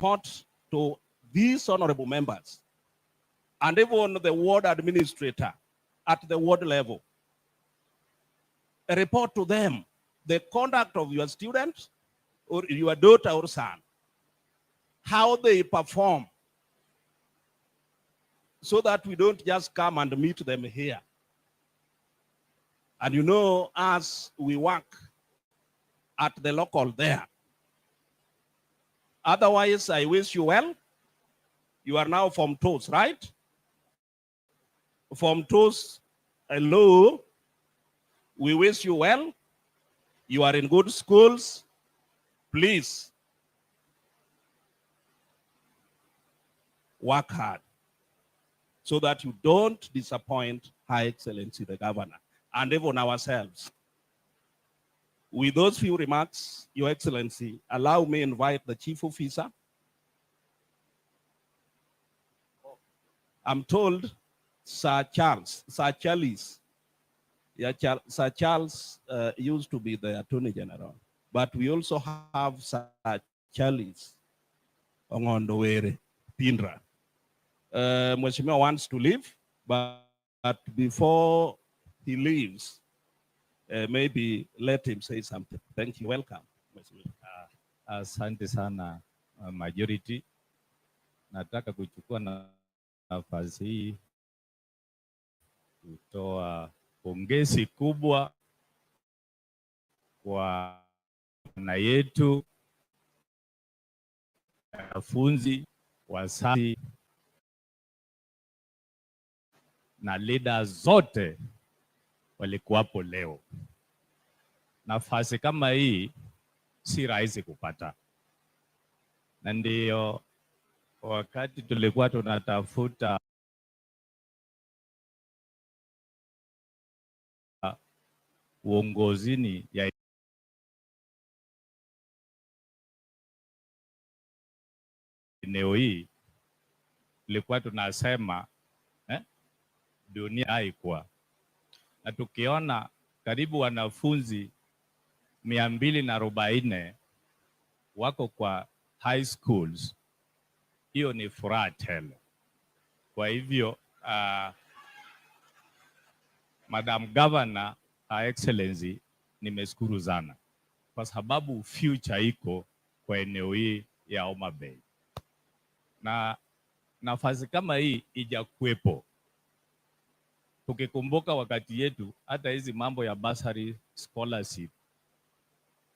report to these honorable members and even the ward administrator at the ward level. Report to them the conduct of your students or your daughter or son, how they perform, so that we don't just come and meet them here. And you know, as we work at the local there. Otherwise, I wish you well. You are now Form 2s, right? Form 2s, hello. We wish you well. You are in good schools. Please work hard so that you don't disappoint Her Excellency the Governor and even ourselves. With those few remarks, Your Excellency, allow me to invite the Chief Officer. I'm told Sir Charles, yeah, Sir Charles used to be the Attorney General, but we also have Sir Charles Ongondowere Pindra. Mheshimiwa wants to leave, but before he leaves, maybe let him say something. Thank you. Welcome. Asante sana majority. Nataka kuchukua nafasi hii kutoa pongezi kubwa kwa wana yetu, wanafunzi, wazazi na leaders zote walikuwapo leo. Nafasi kama hii si rahisi kupata, na ndio wakati tulikuwa tunatafuta uongozini ya eneo hii, tulikuwa tunasema dunia haikuwa, na tukiona karibu wanafunzi 240 wako kwa high schools, hiyo ni furaha tele. Kwa hivyo Madam Governor, Her Excellency, nimeshukuru sana kwa sababu future iko kwa eneo hii ya Homa Bay, na nafasi kama hii ijakuwepo. Tukikumbuka wakati yetu, hata hizi mambo ya bursary scholarship,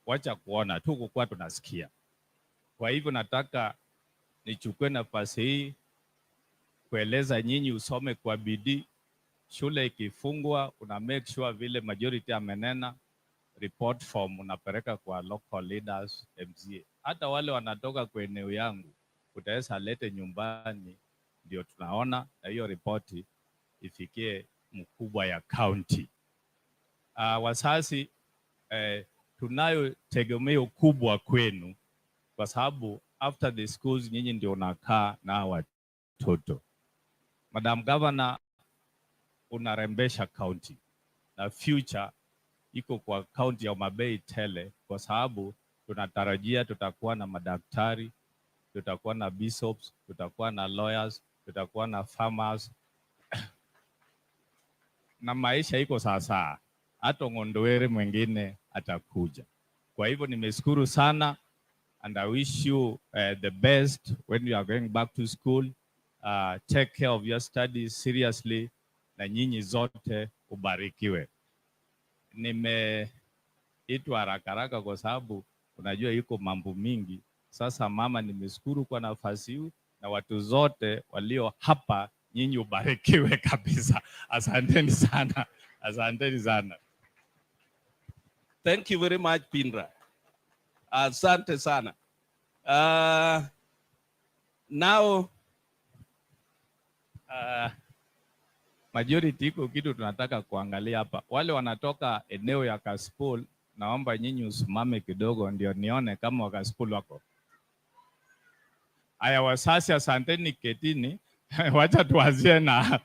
wacha kuona tu kukuwa tunasikia. Kwa hivyo nataka nichukue nafasi hii kueleza nyinyi usome kwa bidii. Shule ikifungwa, una make sure vile majority amenena, report form unapeleka kwa local leaders, MCA. Hata wale wanatoka kwa eneo yangu, utaweza lete nyumbani, ndio tunaona, na hiyo ripoti ifikie mkubwa ya county. Wazazi, tunayo tegemeo kubwa kwenu, kwa sababu after the schools nyinyi ndio unakaa na watoto. Madam Governor, unarembesha county, na future iko kwa county ya Homa Bay tele, kwa sababu tunatarajia tutakuwa na madaktari, tutakuwa na bishops, tutakuwa na lawyers, tutakuwa na farmers na maisha iko sasa, hata Ngondowere mwingine atakuja. Kwa hivyo nimeshukuru sana, and I wish you the best when you are going back to school. Take care of your studies seriously, na nyinyi zote ubarikiwe. Nimeitwa haraka kwa sababu unajua yuko mambo mingi. Sasa mama, nimeshukuru kwa nafasi hii, na watu zote walio hapa, nyinyi ubarikiwe kabisa. Asanteni sana. Asanteni sana. Thank you very much, Pindra. Asante sana. Now majority iko kitu tunataka kuangalia hapa. Wale wanatoka eneo ya Kasipul, naomba nyinyi usimame kidogo ndio nione kama Wakasipul wako. Aya, wasasi asanteni, ketini. Wacha tuanzie na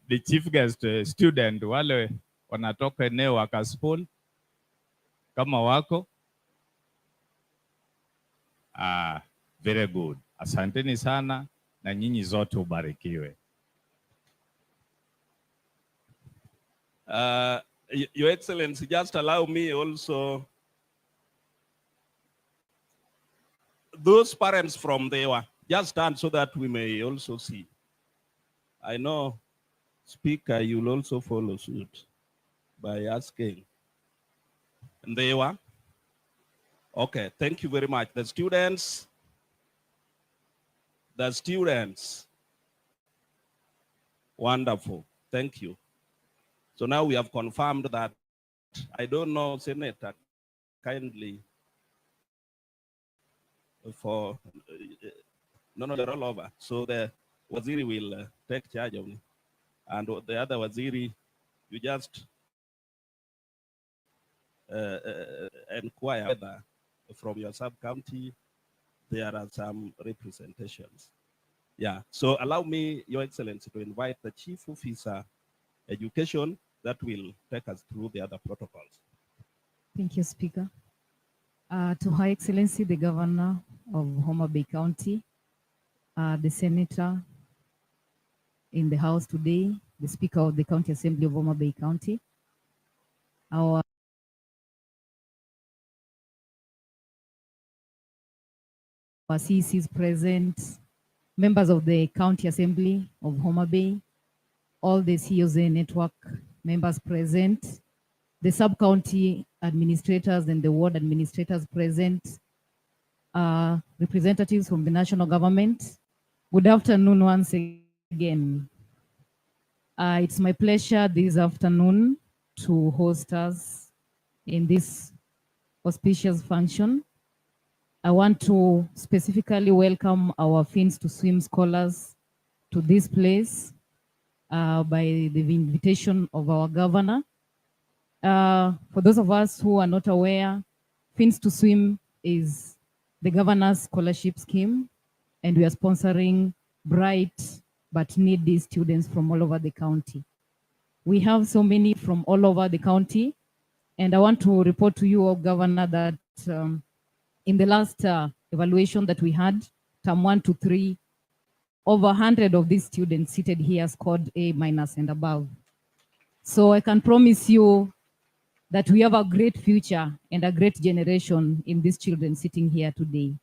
the chief guest student, wale wanatoka eneo wa Kasipul kama wako. Very good. Asanteni sana na nyinyi zote ubarikiwe. Your Excellency, just allow me also, those parents from there, just stand so that we may also see. I know, Speaker, you'll also follow suit by asking. And they were? Okay, thank you very much. The students, wonderful, thank you. So now we have confirmed that, I don't know, Senator, kindly, for, no, they're all over. So the Waziri will take charge of it. And the other Waziri, you just inquire whether from your sub-county, there are some representations. Yeah, so allow me, Your Excellency, to invite the Chief Officer Education that will take us through the other protocols. Thank you, Speaker. To Her Excellency, the Governor of Homa Bay County, the Senator in the House today, the Speaker of the County Assembly of Homa Bay County, our CECs present, members of the County Assembly of Homa Bay, all the COZA network members present, the sub-county administrators and the ward administrators present, representatives from the national government. Good afternoon once again. It's my pleasure this afternoon to host us in this auspicious function. I want to specifically welcome our Fins to Swim scholars to this place by the invitation of our governor. For those of us who are not aware, Fins to Swim is the governor's scholarship scheme, and we are sponsoring bright but needy students from all over the county. We have so many from all over the county, and I want to report to you, Governor, that in the last evaluation that we had, term 1 to 3, over 100 of these students seated here scored A- and above. So I can promise you that we have a great future and a great generation in these children sitting here today.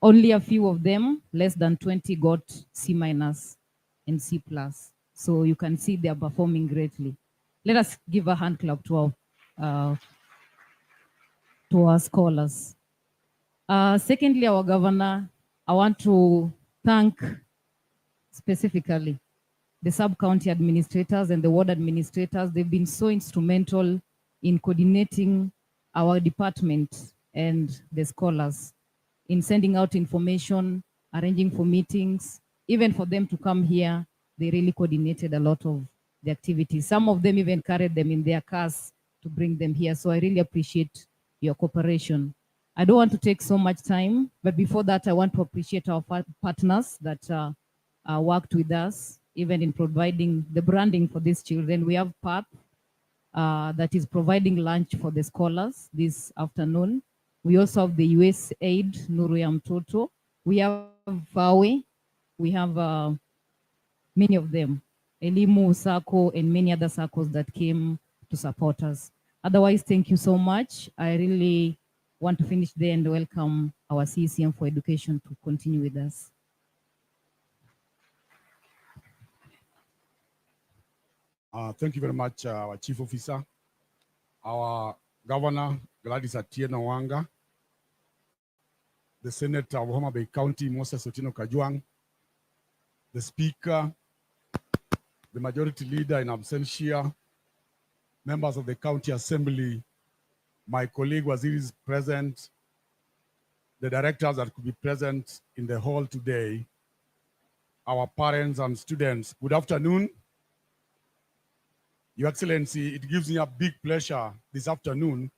Only a few of them, less than 20, got C- and C+. So you can see they are performing greatly. Let us give a hand clap to our scholars. Secondly, our governor, I want to thank specifically the sub-county administrators and the ward administrators. They've been so instrumental in coordinating our department and the scholars in sending out information, arranging for meetings, even for them to come here. They really coordinated a lot of the activities. Some of them even carried them in their cars to bring them here. So I really appreciate your cooperation. I don't want to take so much time, but before that, I want to appreciate our partners that worked with us, even in providing the branding for these children. We have PATH that is providing lunch for the scholars this afternoon. We also have the USAID, Nuru ya Mtoto. We have VAWE. We have many of them, Elimu, SACCO, and many other SACCOs that came to support us. Otherwise, thank you so much. I really want to finish there and welcome our CCM for Education to continue with us. Thank you very much, our Chief Officer, our Governor, Gladys Atieno Wanga, the Senator of Homa Bay County, Moses Otino Kajwang, the Speaker, the Majority Leader in absentia, members of the County Assembly, my colleague Waziri is present, the directors that could be present in the hall today, our parents and students. Good afternoon. Your Excellency, it gives me a big pleasure this afternoon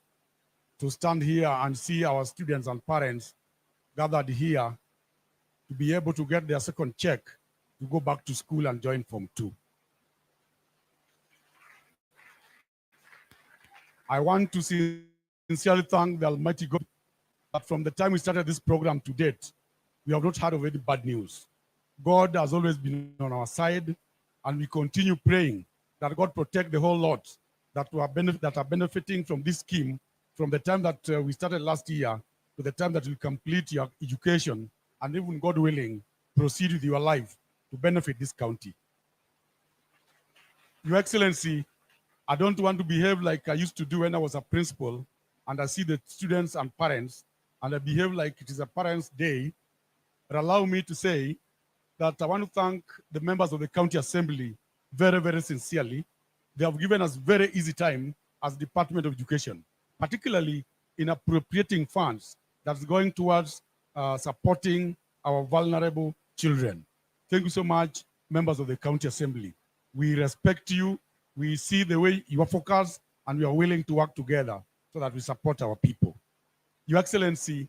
to stand here and see our students and parents gathered here to be able to get their second check to go back to school and join Form 2. I want to sincerely thank the Almighty God that from the time we started this program to date, we have not heard of any bad news. God has always been on our side, and we continue praying that God protect the whole lot that are benefiting from this scheme from the time that we started last year to the time that you complete your education, and even, God willing, proceed with your life to benefit this county. Your Excellency, I don't want to behave like I used to do when I was a principal, and I see the students and parents, and I behave like it is a parents' day. But allow me to say that I want to thank the members of the County Assembly very, very sincerely. They have given us very easy time as Department of Education, particularly in appropriating funds that's going towards supporting our vulnerable children. Thank you so much, members of the County Assembly. We respect you. We see the way you are focused, and we are willing to work together so that we support our people. Your Excellency,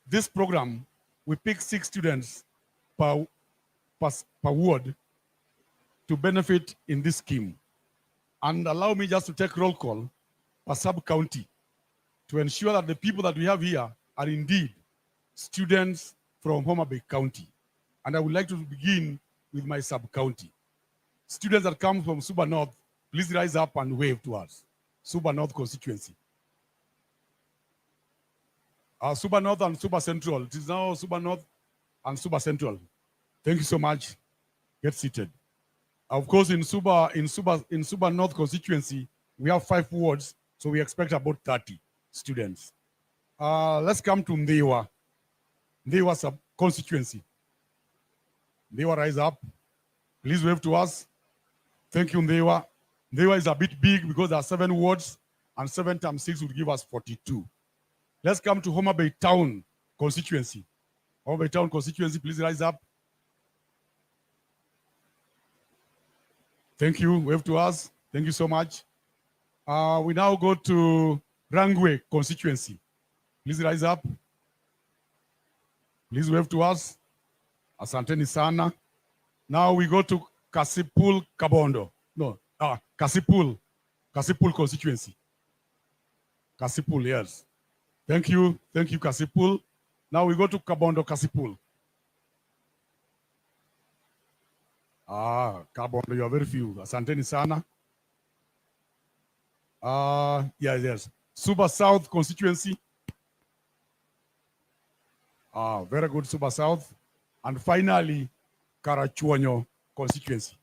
this program, we pick 6 students per ward to benefit in this scheme. And allow me just to take roll call per sub-county to ensure that the people that we have here are indeed students from Homa Bay County. And I would like to begin with my sub-county. Students that come from Suba North, please rise up and wave to us. Suba North constituency. Suba North and Suba Central. It is now Suba North and Suba Central. Thank you so much. Get seated. Of course, in Suba North constituency, we have 5 wards, so we expect about 30 students. Let's come to Mdewa. Mdewa sub constituency. Mdewa, rise up. Please wave to us. Thank you, Mdewa. Mdewa is a bit big because there are 7 wards, and 7 times 6 would give us 42. Let's come to Homa Bay Town constituency. Homa Bay Town constituency, please rise up. Thank you. Wave to us. Thank you so much. We now go to Rangwe constituency. Please rise up. Please wave to us. Asanteni sana. Now we go to Kasipul Kabondo. No, Kasipul constituency. Kasipul, yes. Thank you, Kasipul. Now we go to Kabondo Kasipul. Kabondo, you are very few. Asanteni sana. Yes. Suba South constituency. Very good, Suba South. And finally, Karachuonyo constituency.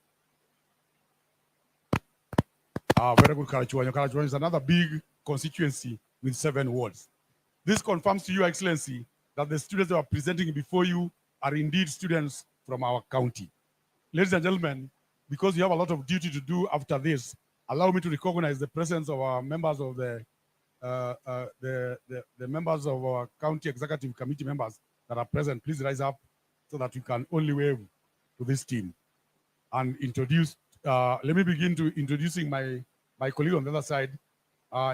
Very good, Karachuonyo. Karachuonyo is another big constituency with 7 wards. This confirms to you, Excellency, that the students that are presenting before you are indeed students from our county. Ladies and gentlemen, because you have a lot of duty to do after this, allow me to recognize the presence of our members of the members of our county executive committee members that are present. Please rise up so that you can only wave to this team and introduce. Let me begin to introducing my colleague on the other side.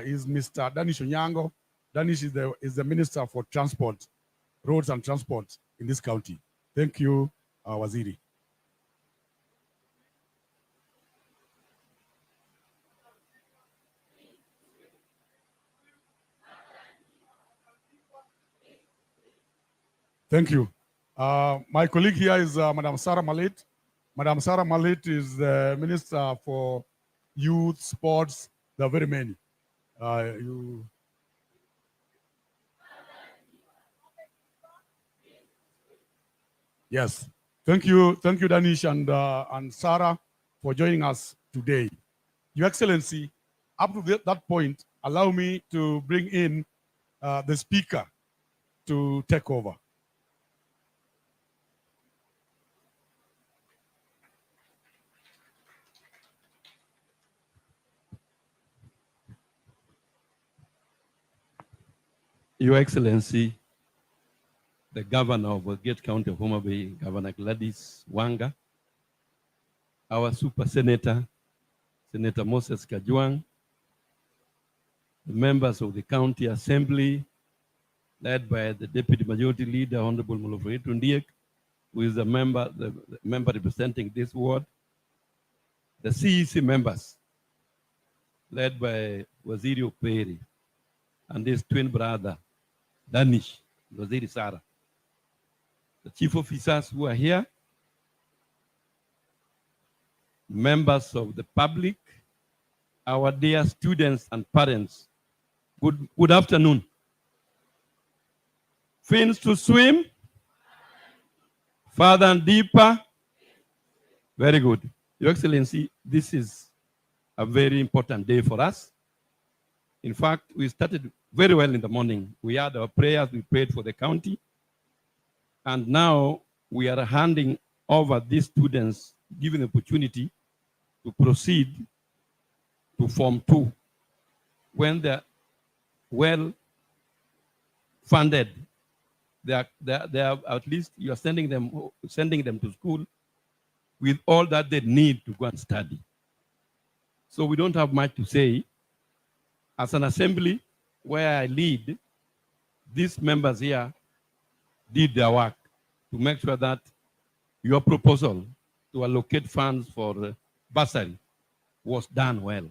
Is Mr. Danish Onyango. Danish is the Minister for Transport, Roads and Transport in this county. Thank you, Waziri. Thank you. My colleague here is Madam Sarah Malit. Madam Sarah Malit is the Minister for Youth, Sports. There are very many. Yes. Thank you, Danish and Sarah, for joining us today. Your Excellency, up to that point, allow me to bring in the Speaker to take over. Your Excellency, the Governor of the Gate County of Homa Bay, Governor Gladys Wanga, our Super Senator, Senator Moses Kajwang, the members of the County Assembly, led by the Deputy Majority Leader, Honorable Mulofre Tundiek, who is the member representing this ward, the CEC members, led by Waziri Operi, and his twin brother, Danish, Waziri Sara, the chief officers who are here, members of the public, our dear students and parents, good afternoon. Fins to swim, farther and deeper. Very good. Your Excellency, this is a very important day for us. In fact, we started very well in the morning. We had our prayers, we prayed for the county. And now we are handing over these students, given the opportunity to proceed to Form 2. When they're well funded, they are at least you are sending them to school with all that they need to go and study. So we don't have much to say. As an assembly where I lead, these members here did their work to make sure that your proposal to allocate funds for bursary was done well.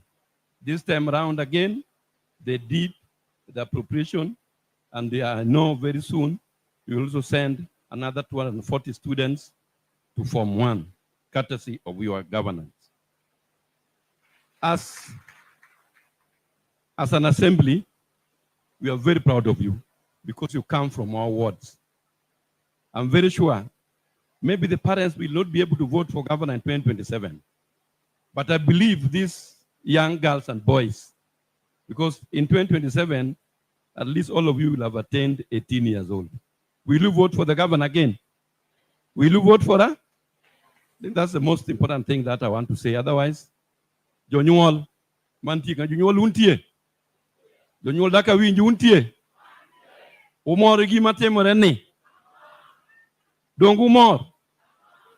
This time around again, they did the appropriation, and I know very soon we will also send another 240 students to Form 1, courtesy of your governance. As an assembly, we are very proud of you because you come from our wards. I'm very sure maybe the parents will not be able to vote for governor in 2027. But I believe these young girls and boys, because in 2027, at least all of you will have attained 18 years old. Will you vote for the governor again? Will you vote for her? I think that's the most important thing that I want to say. Otherwise, Jonyuol, mantika Jonyuol untie. Jonyuol daka winju untie. Umor gi matimore ni. Dong umor.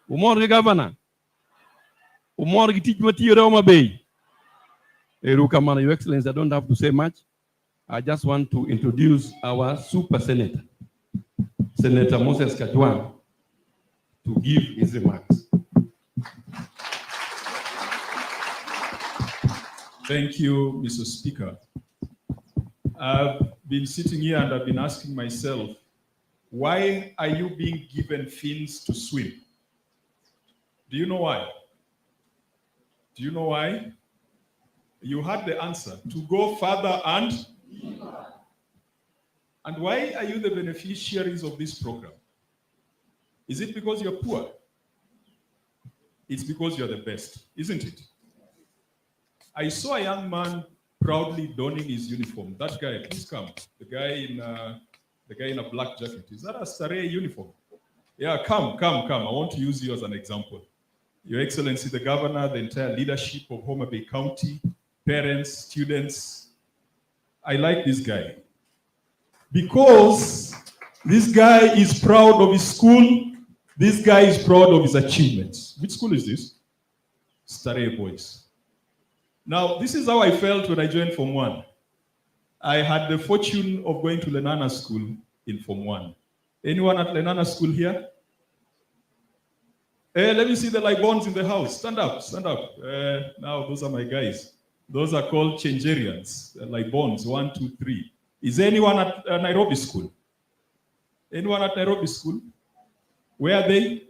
Umor gi governor. Umor gi tich matiyore Homa Bay. Erukamana, Your Excellency, I don't have to say much. I just want to introduce our super senator, Senator Moses Kajwang, to give his remarks. Thank you, Mr. Speaker. I've been sitting here and I've been asking myself, why are you being given fins to swim? Do you know why? Do you know why? You had the answer, to go further and deeper. And why are you the beneficiaries of this program? Is it because you're poor? It's because you're the best, isn't it? I saw a young man proudly donning his uniform. That guy, please come. The guy in a black jacket. Is that a Saray uniform? Yeah, come. I want to use you as an example. Your Excellency, the governor, the entire leadership of Homa Bay County, parents, students. I like this guy because this guy is proud of his school. This guy is proud of his achievements. Which school is this? Starehe Boys. Now, this is how I felt when I joined Form 1. I had the fortune of going to Lenana School in Form 1. Anyone at Lenana School here? Let me see the Libons in the house. Stand up. Now, those are my guys. Those are called Changerians, Libons, 1, 2, 3. Is there anyone at Nairobi School? Anyone at Nairobi School? Where are they?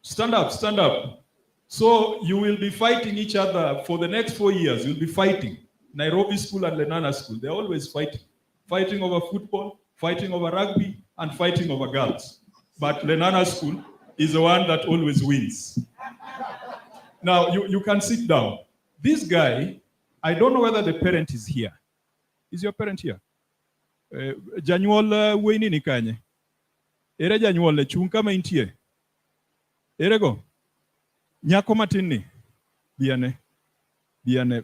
Stand up. So you will be fighting each other for the next 4 years. You'll be fighting. Nairobi School and Lenana School, they're always fighting. Fighting over football, fighting over rugby, and fighting over girls. But Lenana School is the one that always wins. Now, you can sit down. This guy, I don't know whether the parent is here. Is your parent here? Janyuol Wayne ni kanye. Ere janyuol le chung kama intie. Ere go. Nyako matini. Biane.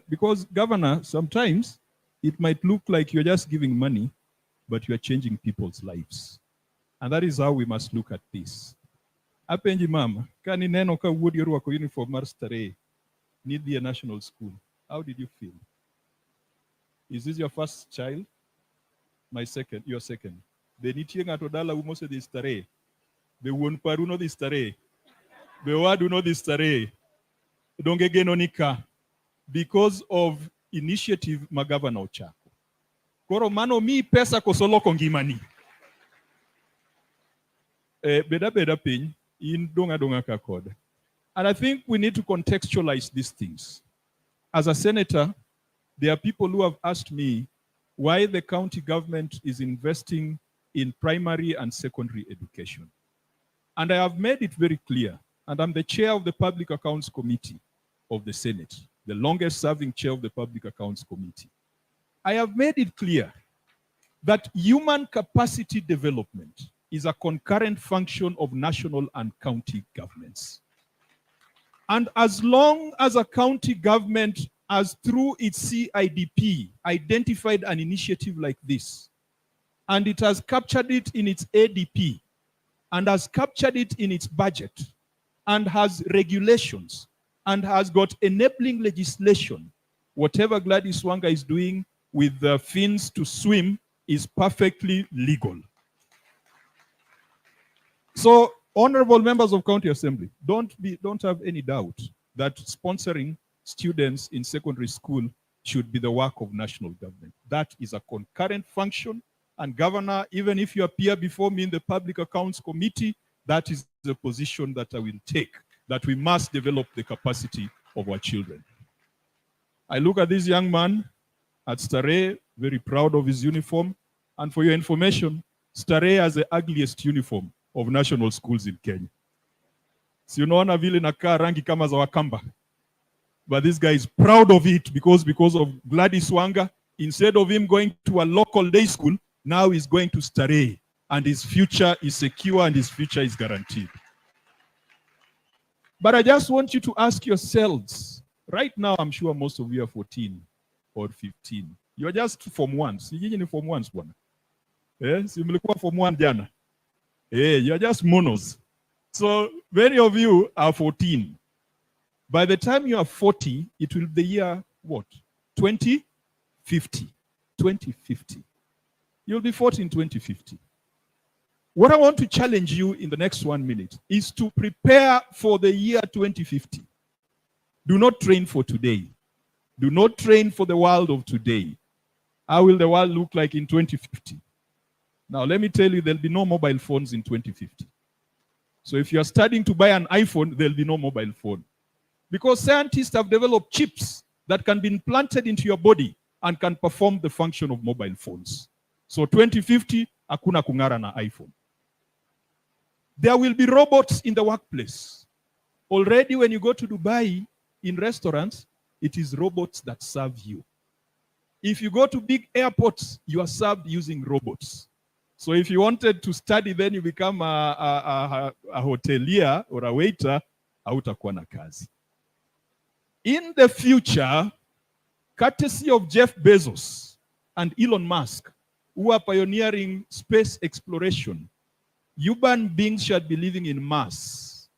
Because governor, sometimes it might look like you're just giving money, but you're changing people's lives. And that is how we must look at this. Apenji mama, kani neno ka wuodi orwako uniform mar Starehe, need be a national school. How did you feel? Is this your first child? Your second. Be nitie ng'ato dala umose dhi Starehe. Be wuon paru no dhi Starehe. Be wadu no dhi Starehe. Donge geno nika. Because of initiative magavana ochako. Koro mano mi pesa kosoloko ngimani. beda piny, in donga kakod. And I think we need to contextualize these things. As a senator, there are people who have asked me why the county government is investing in primary and secondary education. And I have made it very clear, and I'm the chair of the Public Accounts Committee of the Senate, the longest serving chair of the Public Accounts Committee. I have made it clear that human capacity development is a concurrent function of national and county governments. And as long as a county government has, through its CIDP, identified an initiative like this, and it has captured it in its ADP, and has captured it in its budget, and has regulations, and has got enabling legislation, whatever Gladys Wanga is doing with the fins to swim is perfectly legal. So, honorable members of County Assembly, don't have any doubt that sponsoring students in secondary school should be the work of national government. That is a concurrent function. And Governor, even if you appear before me in the Public Accounts Committee, that is the position that I will take, that we must develop the capacity of our children. I look at this young man at Starehe, very proud of his uniform. And for your information, Starehe has the ugliest uniform of national schools in Kenya. Si unaona vile nakaa rangi kama za Wakamba. But this guy is proud of it because of Gladys Wanga. Instead of him going to a local day school, now he's going to Starehe. And his future is secure and his future is guaranteed. But I just want you to ask yourselves, right now I'm sure most of you are 14 or 15. You're just Form 1. Si nyinyi ni Form 1 bwana. Si mlikuwa Form 1 jana. You're just monos. So many of you are 14. By the time you are 40, it will be the year what? 2050. 2050. You'll be 40 in 2050. What I want to challenge you in the next 1 minute is to prepare for the year 2050. Do not train for today. Do not train for the world of today. How will the world look like in 2050? Now, let me tell you, there'll be no mobile phones in 2050. So if you're studying to buy an iPhone, there'll be no mobile phone. Because scientists have developed chips that can be implanted into your body and can perform the function of mobile phones. So 2050, hakuna kung'ara na iPhone. There will be robots in the workplace. Already when you go to Dubai, in restaurants, it is robots that serve you. If you go to big airports, you are served using robots. So if you wanted to study, then you become a hotelier or a waiter, hautakuwa na kazi. In the future, courtesy of Jeff Bezos and Elon Musk, who are pioneering space exploration, human beings shall be living in Mars.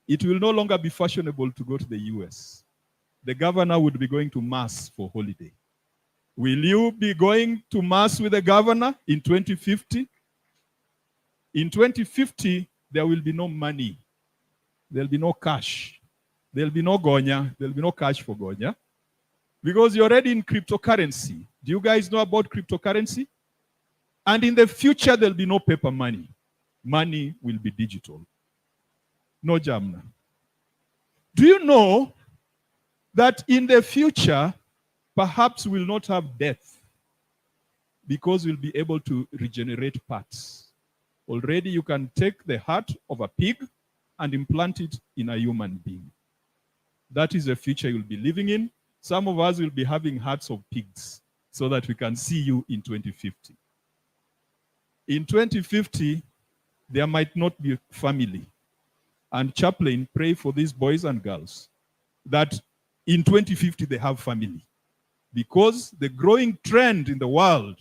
It will no longer be fashionable to go to the US. The governor would be going to Mars for holiday. Will you be going to Mars with the governor in 2050? In 2050, there will be no money. There will be no cash. There will be no gonya. There will be no cash for gonya. Because you're already in cryptocurrency. Do you guys know about cryptocurrency? And in the future, there will be no paper money. Money will be digital. No jamna. Do you know that in the future, perhaps we'll not have death because we'll be able to regenerate parts. Already you can take the heart of a pig and implant it in a human being. That is the future you'll be living in. Some of us will be having hearts of pigs so that we can see you in 2050. In 2050, there might not be family. And chaplain, pray for these boys and girls that in 2050 they have family. Because the growing trend in the world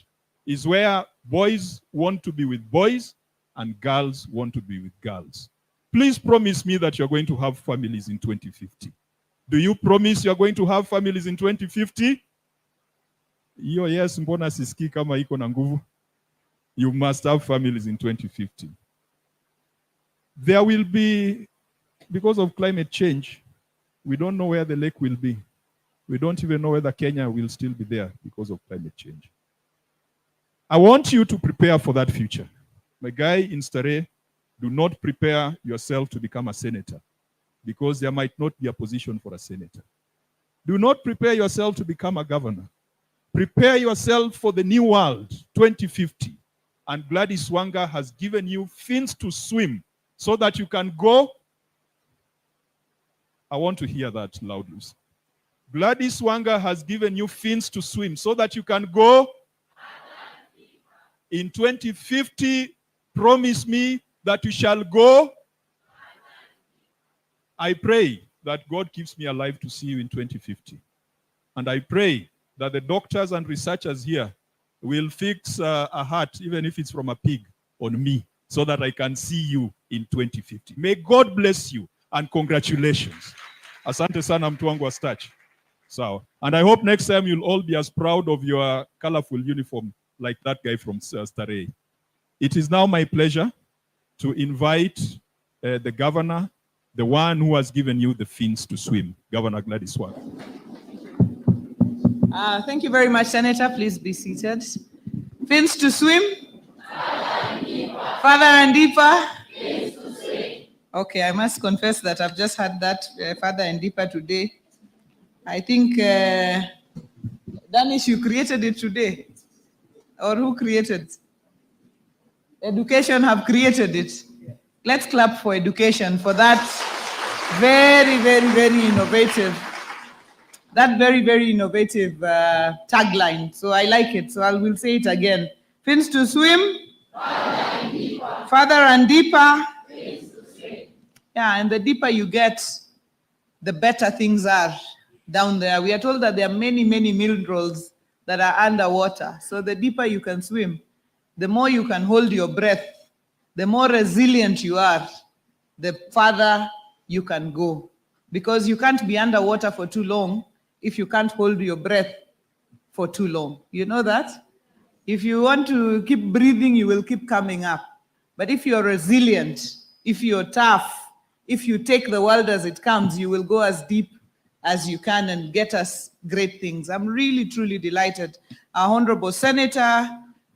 is where boys want to be with boys and girls want to be with girls. Please promise me that you're going to have families in 2050. Do you promise you're going to have families in 2050? Yes, mbona sisikii kama iko na nguvu. You must have families in 2050. There will be, because of climate change, we don't know where the lake will be. We don't even know whether Kenya will still be there because of climate change. I want you to prepare for that future. My guy in Starehe, do not prepare yourself to become a senator, because there might not be a position for a senator. Do not prepare yourself to become a governor. Prepare yourself for the new world, 2050. And Gladys Wanga has given you fins to swim so that you can go. I want to hear that loudly. Gladys Wanga has given you fins to swim so that you can go. In 2050, promise me that you shall go. I pray that God keeps me alive to see you in 2050. And I pray that the doctors and researchers here will fix a heart, even if it's from a pig, on me, so that I can see you in 2050. May God bless you, and congratulations. Asante sana mtu wangu wa starch. So, and I hope next time you'll all be as proud of your colorful uniform like that guy from Starehe. It is now my pleasure to invite the governor, the one who has given you the fins to swim, Governor Gladys Wanga. Thank you very much, Senator. Please be seated. Fins to swim? Further and deeper? Fins to swim. Okay, I must confess that I've just had that further and deeper today. I think, Danish, you created it today. Or who created? Education have created it. Let's clap for education for that very, very, very innovative. That very, very innovative tagline. So I like it. So I will say it again. Fins to swim. Further and deeper. Fins to swim. Yeah, and the deeper you get, the better things are down there. We are told that there are many, many minerals that are underwater. So the deeper you can swim, the more you can hold your breath, the more resilient you are, the farther you can go. Because you can't be underwater for too long if you can't hold your breath for too long. You know that? If you want to keep breathing, you will keep coming up. But if you're resilient, if you're tough, if you take the world as it comes, you will go as deep as you can and get us great things. I'm really, truly delighted. Our Honorable Senator,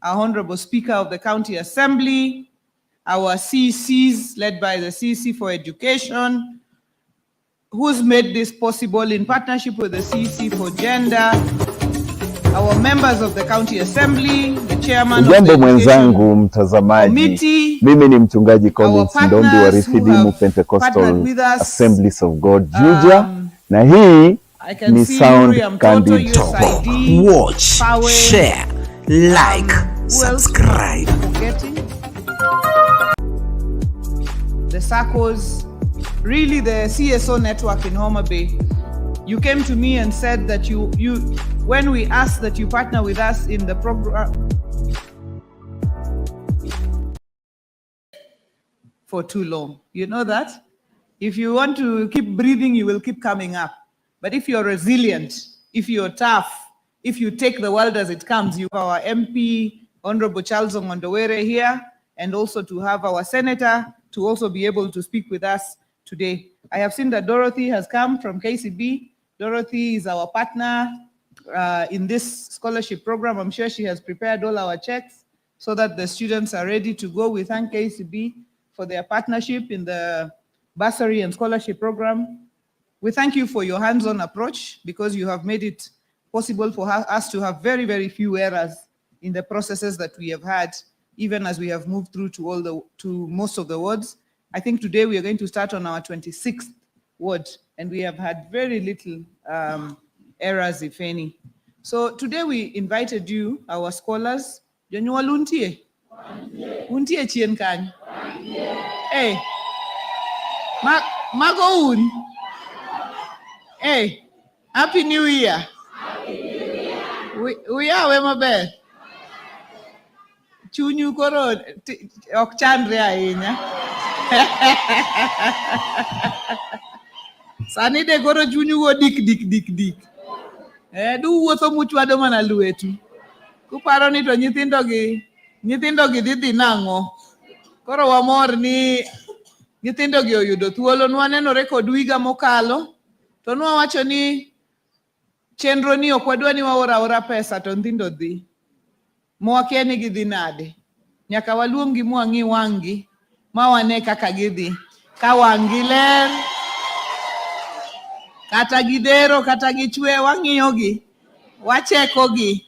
our Honorable Speaker of the County Assembly, our CCs led by the CC for Education, who's made this possible in partnership with the CC for Gender, our members of the County Assembly, the chairman of the mwenzangu mtazamaji, committee, mimi ni mchungaji Collins Ndombi wa Refidimu Pentecostal Assemblies of God Juja, na hii ni Sound Candid Talk. Watch, share, like, subscribe. The SACCOs, really the CSO network in Homa Bay. You came to me and said that you when we asked that you partner with us in the program for too long. You know that? If you want to keep breathing, you will keep coming up. But if you're resilient, if you're tough, if you take the world as it comes, you have our MP, Honorable Charles Ongondowere here, and also to have our Senator to also be able to speak with us today. I have seen that Dorothy has come from KCB. Dorothy is our partner in this scholarship program. I'm sure she has prepared all our checks so that the students are ready to go. We thank KCB for their partnership in the bursary and scholarship program. We thank you for your hands-on approach because you have made it possible for us to have very, very few errors in the processes that we have had, even as we have moved through to most of the wards. I think today we are going to start on our 26th ward, and we have had very little errors, if any. So today we invited you, our scholars. Untie chien kany. Hey, mago un. Hey, Happy New Year. We are maber. Chunyu koro ok chandre ahinya. Sani de koro chunyu go dik. Du wuotho muchwado mana lwetu. Kuparo ni to nyithindo gi dhi nang'o. Koro wamor ni nyithindo gi oyudo thuolo. Nwanenore kod wiga mokalo to nwawacho ni chenro ni ok wadwa ni waora pesa to nyithindo dhi. Mwakia ni gidhi nade. Nyaka waluongi mwang'i wang'i mawane kaka gidhi. Kawangiler, kata gidero, kata gichwe, wang'iyogi, wachekogi,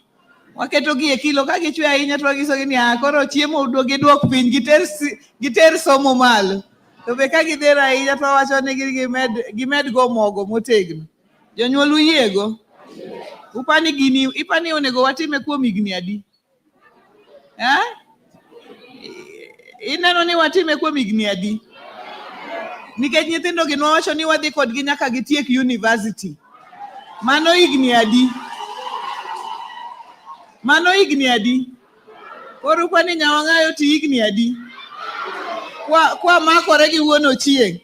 waketogi e kilo, ka gichwe ahinya to wagisogi ni koro chiemo giduok piny, giter somo malo. To be ka gidero ahinya to wacho ni gimed go mogo motegno. Jonyuol uyiego? Ipani onego watime kuom higni adi? Ineno ni watime kuom higni adi? Nikech nyithindo gi nwawacho ni wadhi kodgi nyaka gitiek university. Mano higni adi? Mano higni adi? Koro upani nyawang'ayo ti higni adi? Kwa makore gi wuon Ochieng'.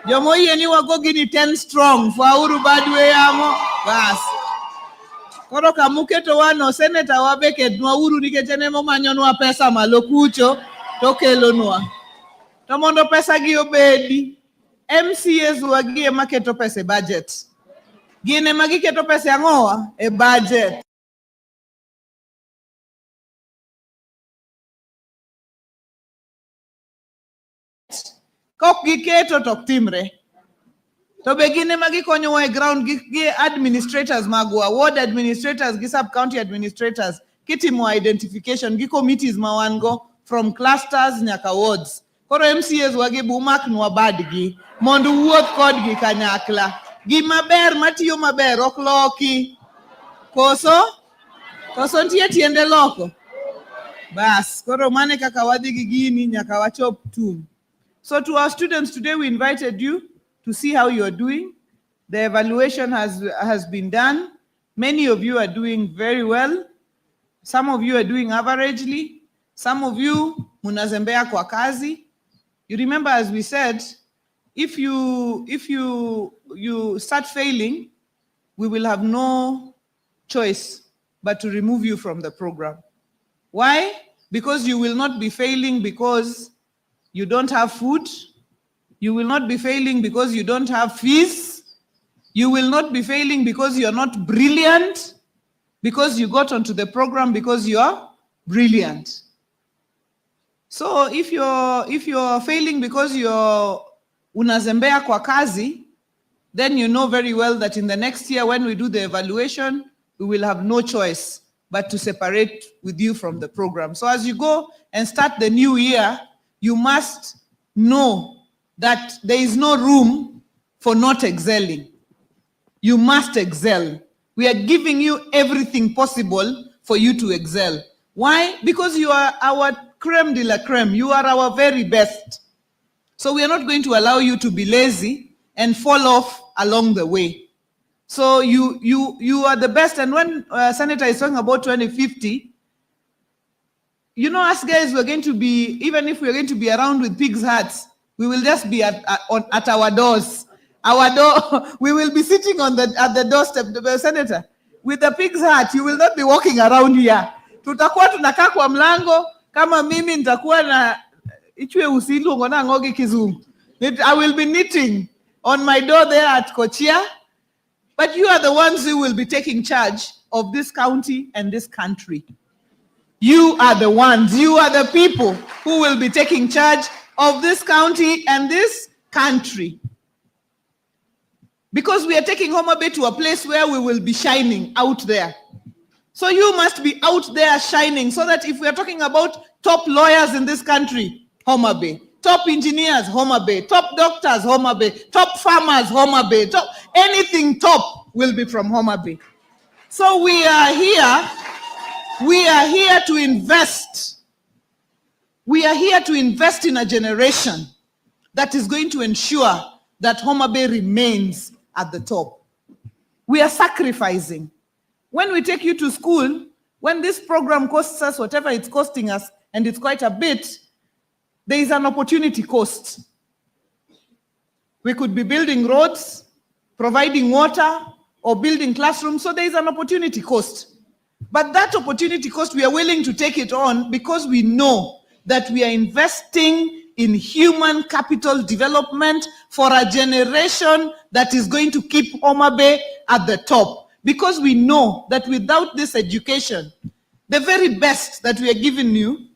Jomoyie ni wagogi ni 10 strong, fauru badwe yamo. Bas. Koro kamuketo wano, seneta wabeketnwa uru nikech ene momanyonwa pesa malo kucho, to kelonwa. To mondo pesa gi obedi, MCAs wagi ema keto pesa e budget. Gine magi keto pesa ang'owa e budget. Kok giketo tok timre. To be gine magi konyowa e ground gi administrators magwa, ward administrators gi sub county administrators, kitimo identification gi committees mawango from clusters nyaka wards. Koro MCAs wagi bumaknwa badgi, mondo wuoth kodgi kanyakla. Gima ber matiyo maber ok loki. Koso ntie tiende loko. Bas, koro mane kaka wadhi gi gini nyaka wachop tum. So to our students today, we invited you to see how you're doing. The evaluation has been done. Many of you are doing very well. Some of you are doing averagely. Some of you munazembea kwa kazi. You remember, as we said, if you start failing, we will have no choice but to remove you from the program. Why? Because you will not be failing because you don't have food. You will not be failing because you don't have fees. You will not be failing because you're not brilliant, because you got onto the program because you're brilliant. So if you're failing because you're unazembea kwa kazi, then you know very well that in the next year when we do the evaluation, we will have no choice but to separate with you from the program. So as you go and start the new year, you must know that there is no room for not excelling. You must excel. We are giving you everything possible for you to excel. Why? Because you are our creme de la creme. You are our very best. So we are not going to allow you to be lazy and fall off along the way. So you are the best. And when Senator is talking about 2050, you know, us guys, we're going to be, even if we're going to be around with pigs' hats, we will just be at our doors. We will be sitting at the doorstep, the Senator. With the pig's hat, you will not be walking around here. Tutakuwa tunakaa kwa mlango, kama mimi nitakuwa na ichwe usilu ngona ngogi kizungu. I will be knitting on my door there at Kochia. But you are the ones who will be taking charge of this county and this country. You are the ones, you are the people who will be taking charge of this county and this country. Because we are taking Homa Bay to a place where we will be shining out there. So you must be out there shining, so that if we are talking about top lawyers in this country, Homa Bay, top engineers, Homa Bay, top doctors, Homa Bay, top farmers, Homa Bay, top anything top will be from Homa Bay. So we are here to invest. We are here to invest in a generation that is going to ensure that Homa Bay remains at the top. We are sacrificing. When we take you to school, when this program costs us whatever it's costing us, and it's quite a bit, there is an opportunity cost. We could be building roads, providing water, or building classrooms, so there is an opportunity cost. But that opportunity cost, we are willing to take it on because we know that we are investing in human capital development for a generation that is going to keep Homa Bay at the top. Because we know that without this education, the very best that we are giving you,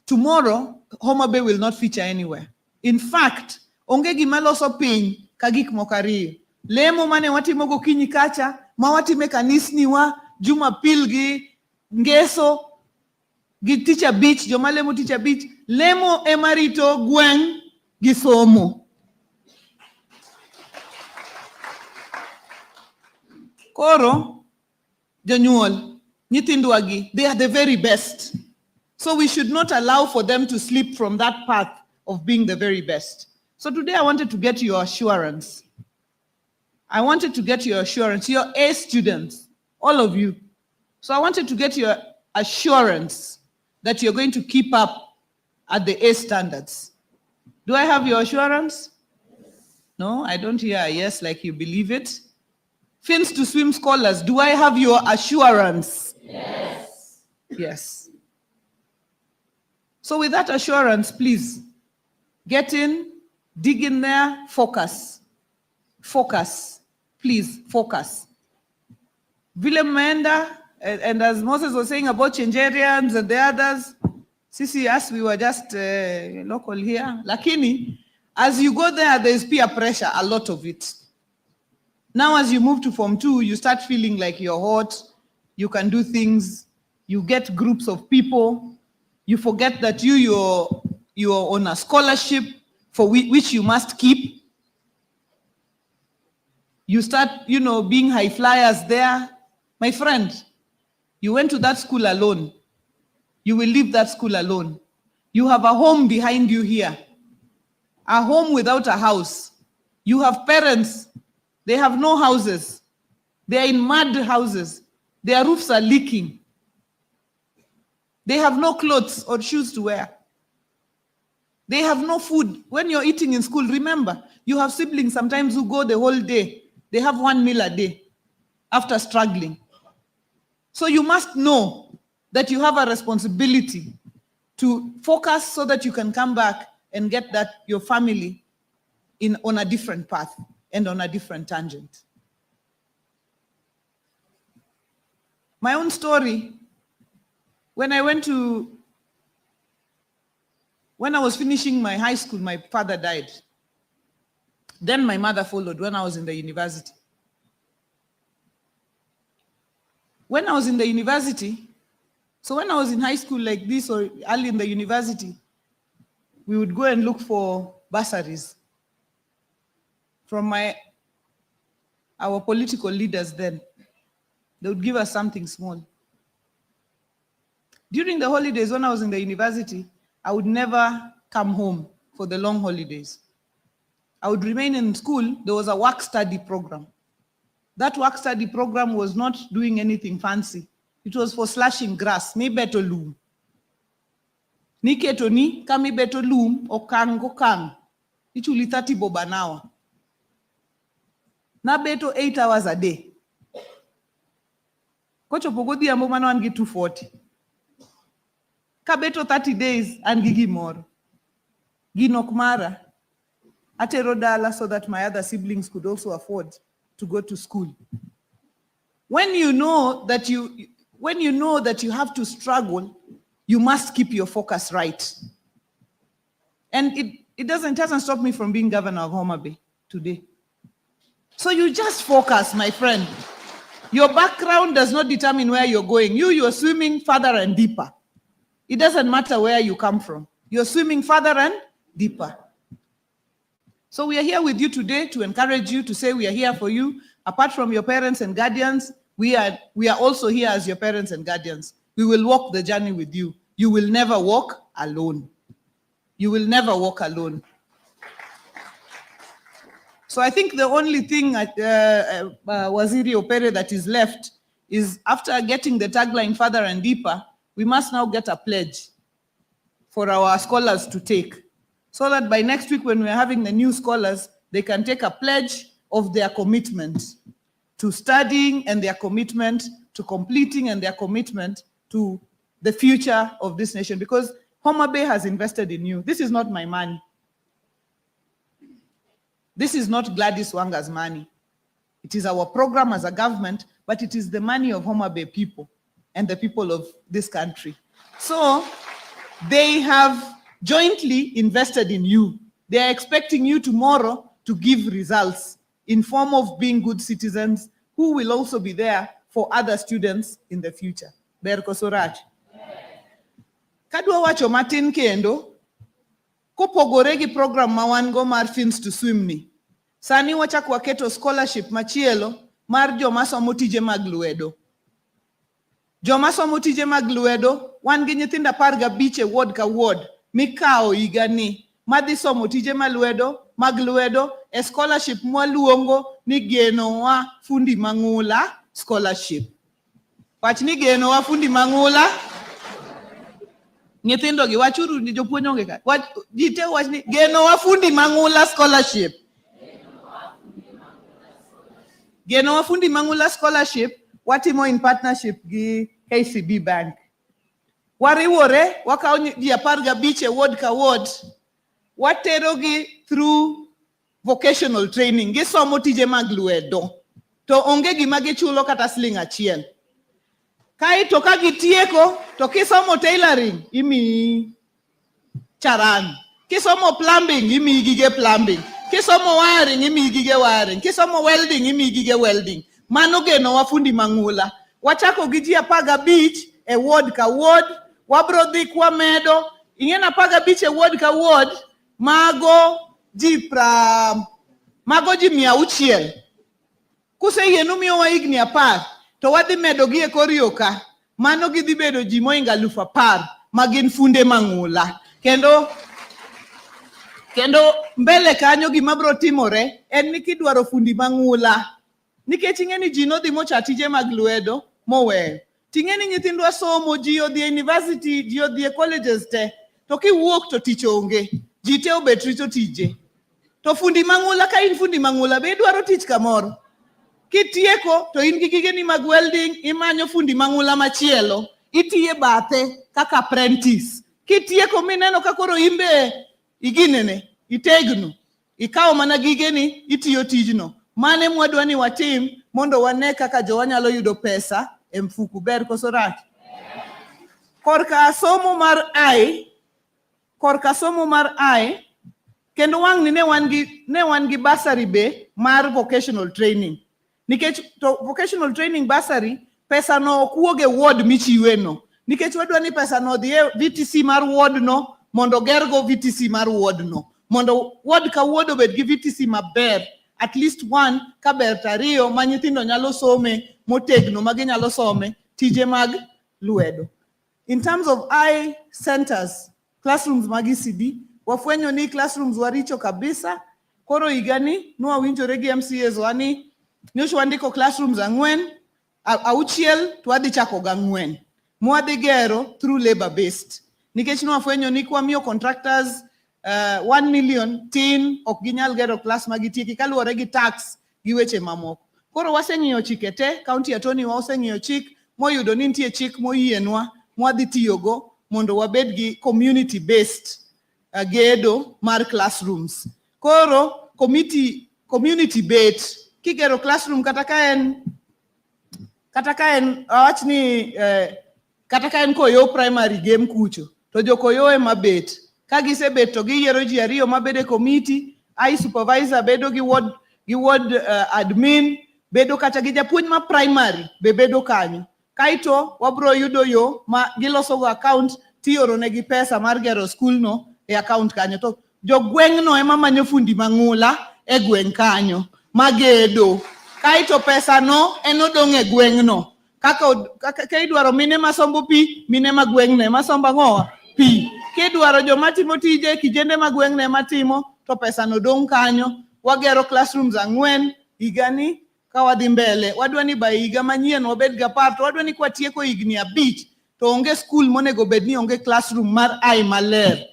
tomorrow Homa Bay will not feature anywhere. In fact, onge gimaloso piny kagik mokariyo. Lemo mane watimo gokinyi kacha, mawatime kanisniwa, Jumapil gi ngeso, gi teacher beach, joma lemo teacher beach, lemo emarito gweng gi somo. Koro, jonyuol, nyithindwagi, they are the very best. So we should not allow for them to slip from that path of being the very best. So today I wanted to get your assurance. I wanted to get your assurance, your A students, all of you. So I wanted to get your assurance that you're going to keep up at the A standards. Do I have your assurance? No, I don't hear a yes like you believe it. Fins to Swim scholars, do I have your assurance? Yes. Yes. So with that assurance, please, get in, dig in there, focus. Focus. Please, focus. Willem Menda, and as Moses was saying about Changerians and the others, Sisi, yes, we were just local here. Lakini, as you go there, there's peer pressure, a lot of it. Now, as you move to Form 2, you start feeling like you're hot, you can do things, you get groups of people, you forget that you're on a scholarship for which you must keep. You start, being high flyers there. My friend, you went to that school alone. You will leave that school alone. You have a home behind you here. A home without a house. You have parents. They have no houses. They are in mud houses. Their roofs are leaking. They have no clothes or shoes to wear. They have no food. When you're eating in school, remember, you have siblings sometimes who go the whole day. They have 1 meal a day after struggling. So you must know that you have a responsibility to focus so that you can come back and get your family on a different path and on a different tangent. My own story, when I was finishing my high school, my father died. Then my mother followed when I was in the university. When I was in the university, so when I was in high school like this or early in the university, we would go and look for bursaries from our political leaders then. They would give us something small. During the holidays, when I was in the university, I would never come home for the long holidays. I would remain in school. There was a work-study program. That work-study program was not doing anything fancy. It was for slashing grass, mi beto loom. Ni keto ni, kami beto loom, okang okang. Ichuli 30 bob an hour. Na beto 8 hours a day. Kocho pogodi ambo mano angi 240. Ka beto 30 days angi gimoro. Ginok mara. Atero dala so that my other siblings could also afford to go to school. When you know that you have to struggle, you must keep your focus right. And it doesn't stop me from being governor of Homa Bay today. So you just focus, my friend. Your background does not determine where you're going. You're swimming further and deeper. It doesn't matter where you come from. You're swimming further and deeper. So we are here with you today to encourage you, to say we are here for you. Apart from your parents and guardians, we are also here as your parents and guardians. We will walk the journey with you. You will never walk alone. You will never walk alone. So I think the only thing Waziri Opere that is left is, after getting the tagline further and deeper, we must now get a pledge for our scholars to take, so that by next week when we're having the new scholars, they can take a pledge of their commitment to studying and their commitment to completing and their commitment to the future of this nation, because Homa Bay has invested in you. This is not my money. This is not Gladys Wanga's money. It is our program as a government, but it is the money of Homa Bay people and the people of this country. So they have jointly invested in you. They are expecting you tomorrow to give results in form of being good citizens who will also be there for other students in the future. Ber koso rach? Kadwa wacho matin kendo, kopogore gi program ma wan go mar Fins to Swim ni, sani wachako waketo scholarship machielo mar joma somo tije mag lwedo. Joma somo tije mag lwedo, wan gi nyithindo 15 e ward ka ward mikao higa ni madhi somo tije mag lwedo e scholarship mwaluongo ni Genowa Fundi Mang'ula scholarship. Wach ni Genowa Fundi Mang'ula, nyithindo gi wachuru ni jopuonj onge ka. Jite wach ni Genowa Fundi Mang'ula scholarship. Genowa Fundi Mang'ula scholarship watimo in partnership gi KCB Bank. Wariwore wakao ji 15 e ward ka ward, watero gi through vocational training, gisomo tije mag lwedo, to onge gima gichulo kata siling achiel. Kaito ka gitieko, to kisomo tailoring, imi charan. Kisomo plumbing, imi gige plumbing. Kisomo wiring, imi gige wiring. Kisomo welding, imi gige welding. Mano Genowa Fundi Mang'ula. Wachako gi ji 15 e ward ka ward, wabro dhi kwa medo. Ing'ena 15 e ward ka ward, mago ji 600. Kuse yenu miyo wa higni 10, to wadhi medo gi e kor yo ka. Mano gidhi bedo ji moinga 10,000 magin funde mang'ula. Kendo mbele kanyo gima bro timore en ni kidwaro fundi mang'ula. Nikech ing'eni ji nodhi mocha tije mag lwedo moweyo. Ting'eni nyithindwa somo, ji odhi e university, ji odhi e colleges te. To kiwuok to tich onge. Ji te obet rito tije. To fundi mang'ula, ka in fundi mang'ula, be idwaro tich kamoro. Kitieko, to in gi gigeni mag welding, imanyo fundi mang'ula machielo. Itiye bathe kaka apprentice. Kitieko mineno ka koro imbe iginene, itegno. Ikawo mana gigeni, itiyo tijno. Mane mwadwa ni watim, mondo wane kaka jowanyalo yudo pesa e mfuku. Ber koso rach? Korka somo mar I, kendo wang' ni ne wan gi bursary be mar vocational training. Nikech to vocational training bursary, pesa no okuoge ward michiwe no. Nikech wadwa ni pesa no dhi e VTC mar ward no, mondo gergo VTC mar ward no. Mondo ward ka ward obed gi VTC maber, at least one ka ber tariyo ma nyithindo nyalo some motegno magi nyalo some tije mag lwedo. In terms of I centers, classrooms magi CD, wafwenyo ni classrooms waricho kabisa. Koro igani nuwa winjore gi MCAs wani nyosh wandiko classrooms 4, auchiel tuadhi chako ga 4. Mwadhi gero through labor based. Nikech nwafwenyo ni kwa miyo contractors 1 million tin ok ginyal gero class magitieki kaluwore gi tax gi weche mamoko. Koro waseng'iyo chikete, county attorney wa oseng'iyo chik, moyudo ni nitie chik moyienwa mwadhi tiyogo mondo wabed gi community based gedo mar classrooms. Koro community based, kigero classroom kata ka en Koyo primary game kucho, to jo Koyo ema bet. Ka gisebet to giyiero ji 2 mabede committee, I supervisor bedo gi ward admin, bedo kata gi japuonj ma primary be bedo kanyo. Kaito wabro yudo yo ma giloso go account tioro negi pesa mar gero school no e account kanyo. To jo gweng' no ema manyo fundi mang'ula e gweng' kanyo magedo. Kaito pesa no enodong' e gweng' no. Kaka idwaro mine masombo pi, mine ma gweng' ne masomba ng'owa pi. Kidwaro joma timo tije kijende ma gweng' ne matimo, to pesa no dong' kanyo. Wagero classrooms 4 igani ka wadhi mbele. Wadwa ni by higa manyien wabed ga 10, to wadwa ni kwa tieko higni 5 to onge school monego bed ni onge classroom mar I maler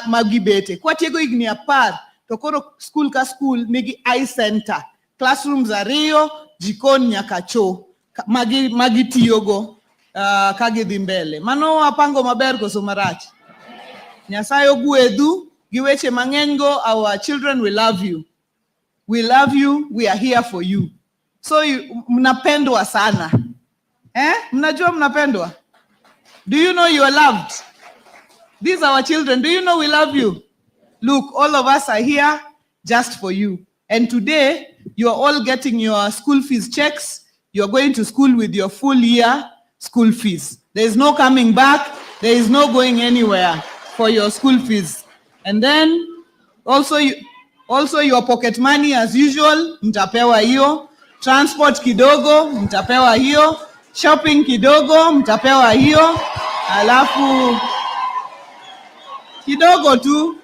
magibete. Kwa tieko higni 10 to koro school ka school nigi I center, classrooms 2, jikon nyaka cho magitiyogo ka gidhi mbele. Mano wapango maber koso marach? Nyasaye ogwedhu gi weche mang'eny go. Our children will love you. We love you. We are here for you. So mnapendwa sana. Mnajua mnapendwa? Do you know you are loved? These are our children. Do you know we love you? Look, all of us are here just for you. And today, you are all getting your school fees checks. You're going to school with your full year school fees. There is no coming back. There is no going anywhere for your school fees. And then also your pocket money as usual, mtapewa hiyo. Transport kidogo, mtapewa hiyo. Shopping kidogo, mtapewa hiyo. Alafu kidogo tu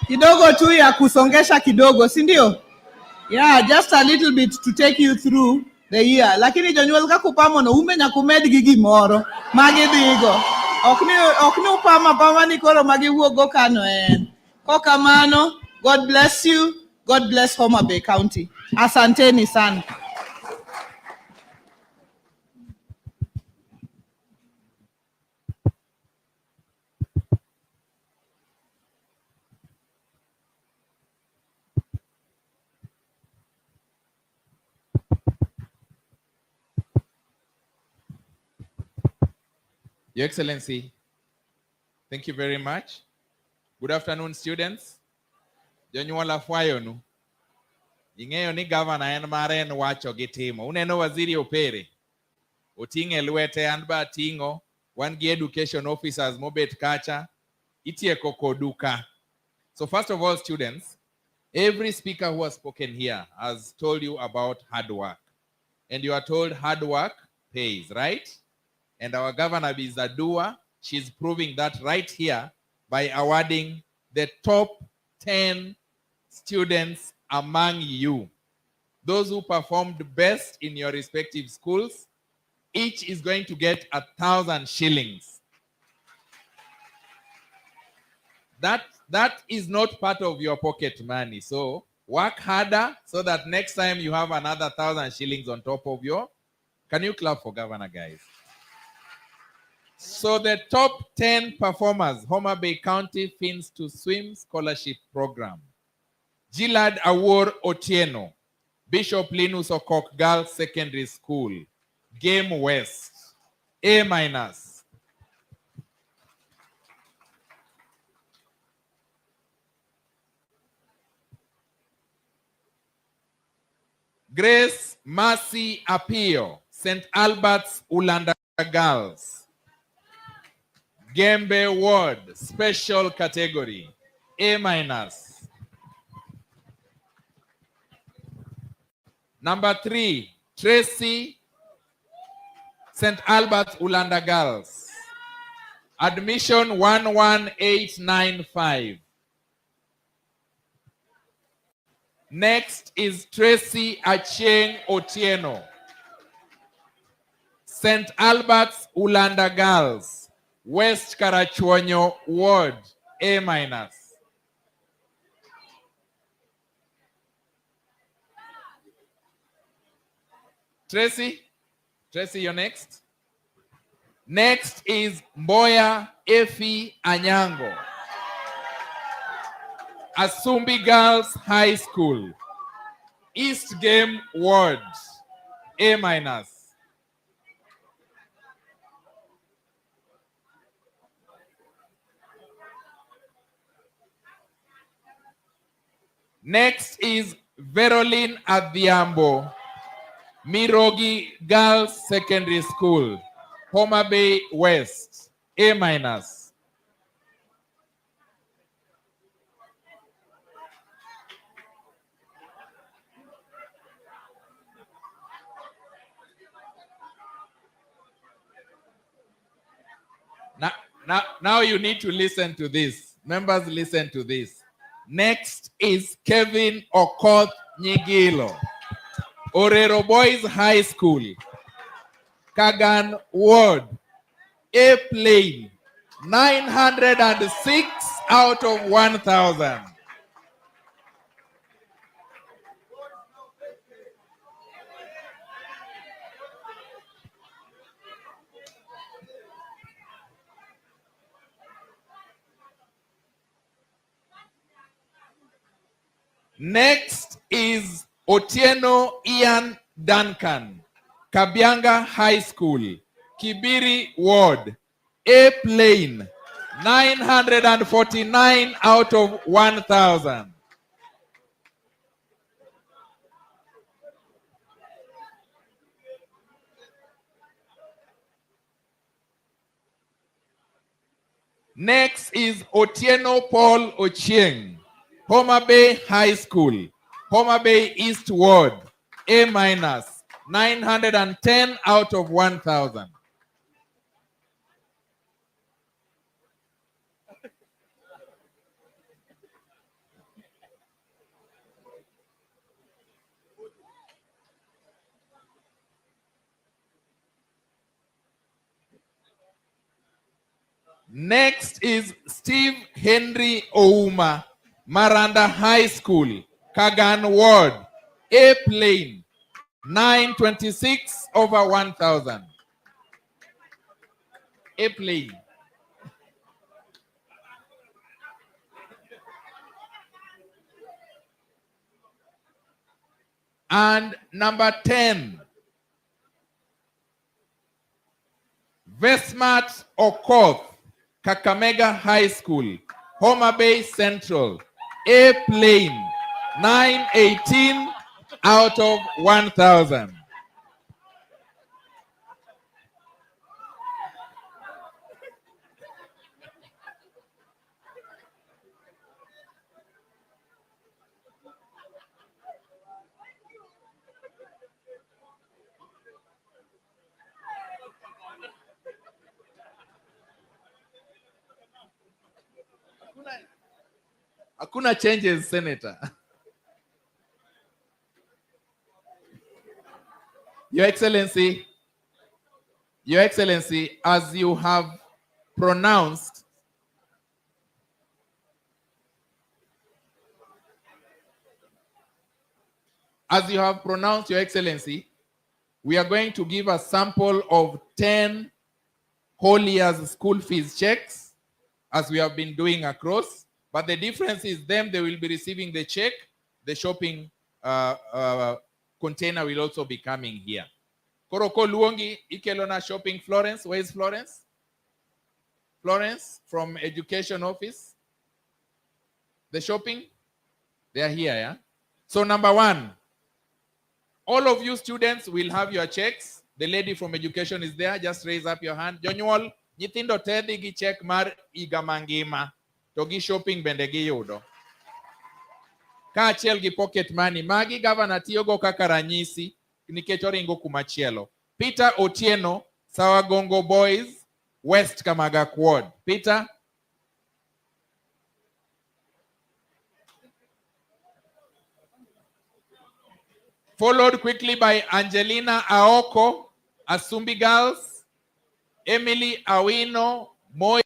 kidogo tu ya kusongesha kidogo, si ndio? Yeah, just a little bit to take you through the year. Lakini jonyuol ka kupamo no umenya kumed gi gimoro magi dhigo. Okni upama ni koro magi wuogo kano en. Kokamano, God bless you. God bless Homa Bay County. Asanteni sana. Your Excellency, thank you very much. Good afternoon, students. Jonyuola fwayonu. Ing'eyo ni governor en mare en wacho gi timo. Uneno waziri opere. Oting'e lwete an ba ting'o. Wan gi education officers mobet kacha. Itieko koduka. So first of all, students, every speaker who has spoken here has told you about hard work. And you are told hard work pays, right? And our governor is a doer. She's proving that right here by awarding the top 10 students among you. Those who performed best in your respective schools, each is going to get 1,000 shillings. That is not part of your pocket money. So work harder so that next time you have another 1,000 shillings on top of your. Can you clap for governor, guys? So the top 10 performers, Homa Bay County Fins to Swim Scholarship Program. Gilad Awor Otieno, Bishop Linus Okok Girls Secondary School, Game West, A-. Grace Mercy Apio, St. Albert's Ulanda Girls. Gembe Ward, special category, A-. Number 3, Tracy, St. Albert's Ulanda Girls. Admission 11895. Next is Tracy Acheng Otieno, St. Albert's Ulanda Girls. West Karachuonyo Ward, A-. Tracy, you're next. Next is Mboya Efi Anyango, Asumbi Girls High School, East Game Ward, A-. Next is Veroline Adhiambo, Mirogi Girls Secondary School, Homa Bay West, A-. Now you need to listen to this. Members, listen to this. Next is Kevin Okoth Nyigilo, Orero Boys High School, Kagan Ward, A-plane, 906 out of 1,000. Next is Otieno Ian Duncan, Kabianga High School, Kibiri Ward, A plane, 949 out of 1,000. Next is Otieno Paul Ochieng, Homa Bay High School, Homa Bay East Ward, A minus, 910 out of 1,000. Next is Steve Henry Ouma, Maranda High School, Kagan Ward, A plane, 926 over 1,000. A plane. And number 10, Vesmat Okoth, Kakamega High School, Homa Bay Central, A plane, 918 out of 1,000. Hakuna changes, Senator. Your Excellency, as you have pronounced, Your Excellency, we are going to give a sample of 10 whole years school fees checks, as we have been doing across. But the difference is they will be receiving the check, the shopping container will also be coming here. Koroko Luongi, Ikelona Shopping Florence. Where is Florence? Florence from Education Office. The shopping, they are here, yeah? So number 1, all of you students will have your checks. The lady from Education is there. Just raise up your hand. Jonyuol, nyithindo tedhi gi check mar iga mangima. Togi shopping bende gi yudo. Ka achiel gi pocket money. Magi governor tiyogo kaka ranyisi nikech oringo kumachielo. Peter Otieno, Sawagongo Boys, West Kamagak Ward. Peter. Followed quickly by Angelina Aoko, Asumbi Girls, Emily Awino, Moy